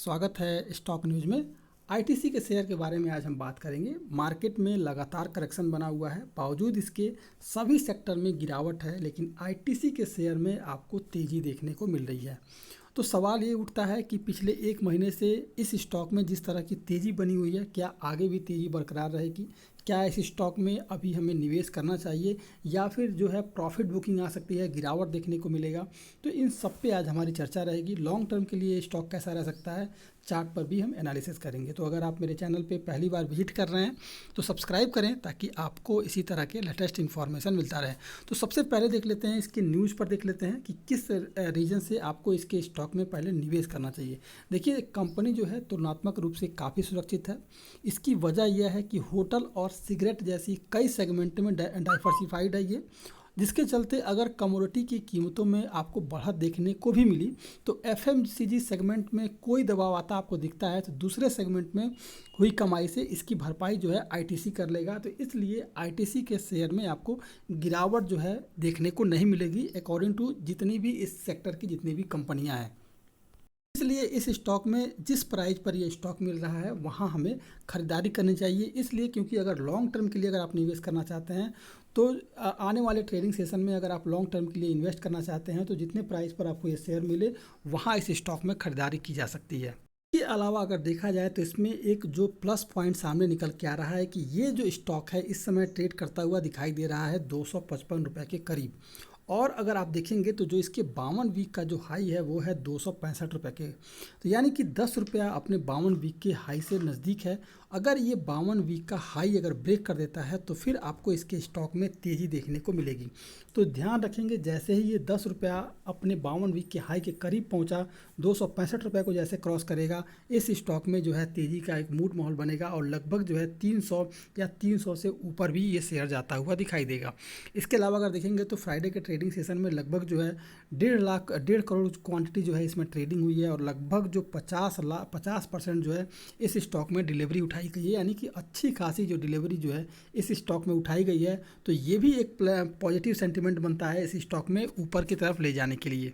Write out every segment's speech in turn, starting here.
स्वागत है stock news में। आईटीसी के शेयर के बारे में आज हम बात करेंगे। मार्केट में लगातार करेक्शन बना हुआ है, बावजूद इसके सभी सेक्टर में गिरावट है, लेकिन आईटीसी के शेयर में आपको तेज़ी देखने को मिल रही है। तो सवाल ये उठता है कि पिछले एक महीने से इस स्टॉक में जिस तरह की तेज़ी बनी हुई है, क्या आगे भी तेज़ी बरकरार रहेगी? क्या इस स्टॉक में अभी हमें निवेश करना चाहिए या फिर जो है प्रॉफिट बुकिंग आ सकती है, गिरावट देखने को मिलेगा? तो इन सब पे आज हमारी चर्चा रहेगी। लॉन्ग टर्म के लिए स्टॉक कैसा रह सकता है, चार्ट पर भी हम एनालिसिस करेंगे। तो अगर आप मेरे चैनल पे पहली बार विजिट कर रहे हैं तो सब्सक्राइब करें ताकि आपको इसी तरह के लेटेस्ट इन्फॉर्मेशन मिलता रहे। तो सबसे पहले देख लेते हैं, इसके न्यूज़ पर देख लेते हैं कि किस रीजन से आपको इसके स्टॉक में पहले निवेश करना चाहिए। देखिए, कंपनी जो है तुलनात्मक रूप से काफ़ी सुरक्षित है। इसकी वजह यह है कि होटल और सिगरेट जैसी कई सेगमेंट में डाइवर्सिफाइड है ये, जिसके चलते अगर कमोडिटी की कीमतों में आपको बढ़त देखने को भी मिली तो एफएमसीजी सेगमेंट में कोई दबाव आता आपको दिखता है तो दूसरे सेगमेंट में हुई कमाई से इसकी भरपाई जो है आईटीसी कर लेगा। तो इसलिए आईटीसी के शेयर में आपको गिरावट जो है देखने को नहीं मिलेगी, अकॉर्डिंग टू जितनी भी इस सेक्टर की जितनी भी कंपनियां हैं। इसलिए इस स्टॉक में जिस प्राइस पर ये स्टॉक मिल रहा है वहाँ हमें ख़रीदारी करनी चाहिए, इसलिए क्योंकि अगर लॉन्ग टर्म के लिए अगर आप निवेश करना चाहते हैं तो आने वाले ट्रेडिंग सेशन में अगर आप लॉन्ग टर्म के लिए इन्वेस्ट करना चाहते हैं तो जितने प्राइस पर आपको ये शेयर मिले वहाँ इस स्टॉक में ख़रीदारी की जा सकती है। इसके अलावा अगर देखा जाए तो इसमें एक जो प्लस पॉइंट सामने निकल के आ रहा है कि ये जो स्टॉक है इस समय ट्रेड करता हुआ दिखाई दे रहा है 255 रुपये के करीब, और अगर आप देखेंगे तो जो इसके 52 वीक का जो हाई है वो है 265 रुपये के। तो यानी कि 10 रुपया अपने 52 वीक के हाई से नज़दीक है। अगर ये 52 वीक का हाई अगर ब्रेक कर देता है तो फिर आपको इसके स्टॉक में तेज़ी देखने को मिलेगी। तो ध्यान रखेंगे, जैसे ही ये 10 रुपया अपने 52 वीक के हाई के करीब पहुंचा, 265 रुपये को जैसे क्रॉस करेगा, इस स्टॉक में जो है तेज़ी का एक मूड माहौल बनेगा और लगभग जो है 300 या 300 से ऊपर भी ये शेयर जाता हुआ दिखाई देगा। इसके अलावा अगर देखेंगे तो फ्राइडे के ट्रेडिंग सेशन में लगभग जो है 1.5 करोड़ क्वांटिटी जो है इसमें ट्रेडिंग हुई है और लगभग जो 50% जो है इस स्टॉक में डिलीवरी उठाई गई है, यानी कि अच्छी खासी जो डिलीवरी जो है इस स्टॉक में उठाई गई है। तो ये भी एक पॉजिटिव सेंटिमेंट बनता है इस स्टॉक में ऊपर की तरफ ले जाने के लिए।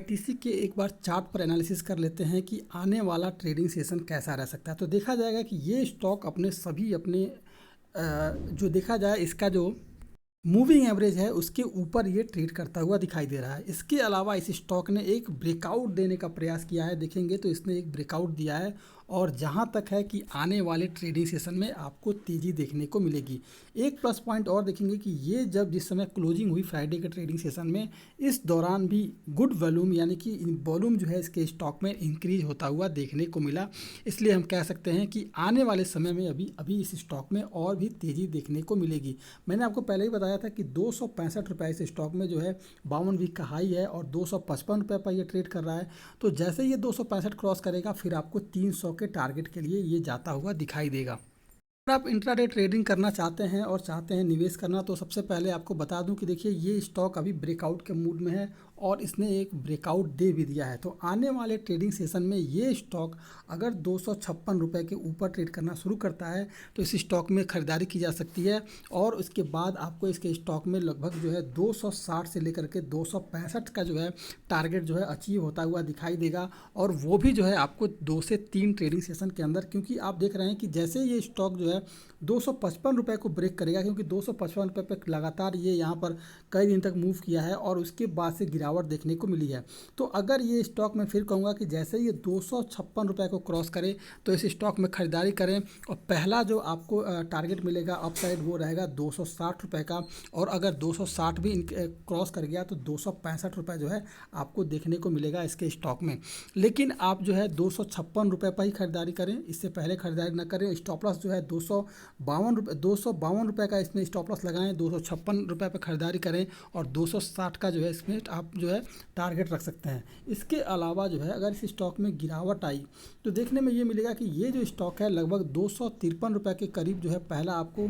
आईटीसी के एक बार चार्ट पर एनालिसिस कर लेते हैं कि आने वाला ट्रेडिंग सेशन कैसा रह सकता है। तो देखा जाएगा कि ये स्टॉक अपने जो देखा जाए इसका जो मूविंग एवरेज है उसके ऊपर ये ट्रेड करता हुआ दिखाई दे रहा है। इसके अलावा इस स्टॉक ने एक ब्रेकआउट देने का प्रयास किया है, देखेंगे तो इसने एक ब्रेकआउट दिया है और जहां तक है कि आने वाले ट्रेडिंग सेशन में आपको तेज़ी देखने को मिलेगी। एक प्लस पॉइंट और देखेंगे कि ये जब जिस समय क्लोजिंग हुई फ्राइडे के ट्रेडिंग सेशन में, इस दौरान भी गुड वॉल्यूम यानी कि वॉल्यूम जो है इसके स्टॉक में इंक्रीज होता हुआ देखने को मिला। इसलिए हम कह सकते हैं कि आने वाले समय में अभी इस स्टॉक में और भी तेज़ी देखने को मिलेगी। मैंने आपको पहले ही बताया था कि 265 रुपये इस स्टॉक में जो है 52 वीक का हाई है और 255 रुपये पर ये ट्रेड कर रहा है। तो जैसे ही ये 265 क्रॉस करेगा फिर आपको 300 के टारगेट के लिए ये जाता हुआ दिखाई देगा। अगर आप इंट्राडे ट्रेडिंग करना चाहते हैं और चाहते हैं निवेश करना तो सबसे पहले आपको बता दूं कि देखिए ये स्टॉक अभी ब्रेकआउट के मूड में है और इसने एक ब्रेकआउट दे भी दिया है। तो आने वाले ट्रेडिंग सेशन में ये स्टॉक अगर 256 रुपये के ऊपर ट्रेड करना शुरू करता है तो इस स्टॉक में ख़रीदारी की जा सकती है और उसके बाद आपको इसके स्टॉक में लगभग जो है 260 से लेकर के 265 का जो है टारगेट जो है अचीव होता हुआ दिखाई देगा, और वो भी जो है आपको 2 से 3 ट्रेडिंग सेशन के अंदर, क्योंकि आप देख रहे हैं कि जैसे ये स्टॉक जो है 255 रुपये को ब्रेक करेगा, क्योंकि 255 रुपये पर लगातार ये यहाँ पर कई दिन तक मूव किया है और उसके बाद से गिरावट देखने को मिली है। तो अगर ये स्टॉक मैं फिर कहूँगा कि जैसे ये 256 रुपये को क्रॉस करे तो इस स्टॉक में ख़रीदारी करें और पहला जो आपको टारगेट मिलेगा अपसाइड वो रहेगा 260 रुपये का, और अगर 260 भी क्रॉस कर गया तो 265 रुपये जो है आपको देखने को मिलेगा इसके स्टॉक में। लेकिन आप जो है 256 रुपये पर ही खरीदारी करें, इससे पहले खरीदारी न करें। स्टॉप लॉस जो है 252 रुपये का इसमें स्टॉप लॉस लगाएं, 256 रुपये पर खरीदारी करें और 260 का जो है इसमें आप जो है टारगेट रख सकते हैं। इसके अलावा जो है अगर इस स्टॉक में गिरावट आई तो देखने में ये मिलेगा कि ये जो स्टॉक है लगभग 253 रुपये के करीब जो है पहला आपको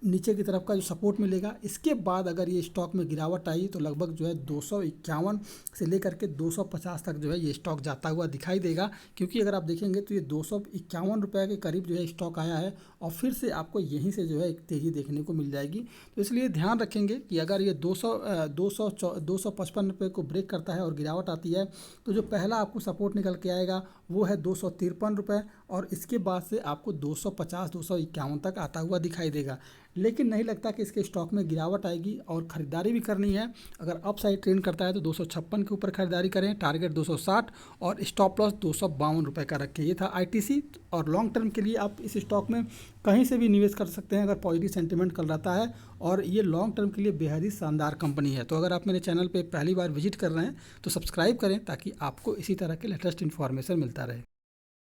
नीचे की तरफ का जो सपोर्ट मिलेगा। इसके बाद अगर ये स्टॉक में गिरावट आई तो लगभग जो है 251 से लेकर के 250 तक जो है ये स्टॉक जाता हुआ दिखाई देगा, क्योंकि अगर आप देखेंगे तो ये 251 रुपये के करीब जो है स्टॉक आया है और फिर से आपको यहीं से जो है एक तेज़ी देखने को मिल जाएगी। तो इसलिए ध्यान रखेंगे कि अगर ये 255 रुपये को ब्रेक करता है और गिरावट आती है तो जो पहला आपको सपोर्ट निकल के आएगा वो है 253 रुपये, और इसके बाद से आपको 250-251 तक आता हुआ दिखाई देगा। लेकिन नहीं लगता कि इसके स्टॉक में गिरावट आएगी और ख़रीदारी भी करनी है। अगर अप साइड ट्रेंड करता है तो 256 के ऊपर खरीदारी करें, टारगेट 260 और स्टॉप लॉस 252 रुपये का रखें। ये था आईटीसी। और लॉन्ग टर्म के लिए आप इस स्टॉक में कहीं से भी निवेश कर सकते हैं अगर पॉजिटिव सेंटीमेंट कल रहता है, और ये लॉन्ग टर्म के लिए बेहद ही शानदार कंपनी है। तो अगर आप मेरे चैनल पर पहली बार विजिट कर रहे हैं तो सब्सक्राइब करें ताकि आपको इसी तरह के लेटेस्ट इन्फॉर्मेशन मिलता रहे।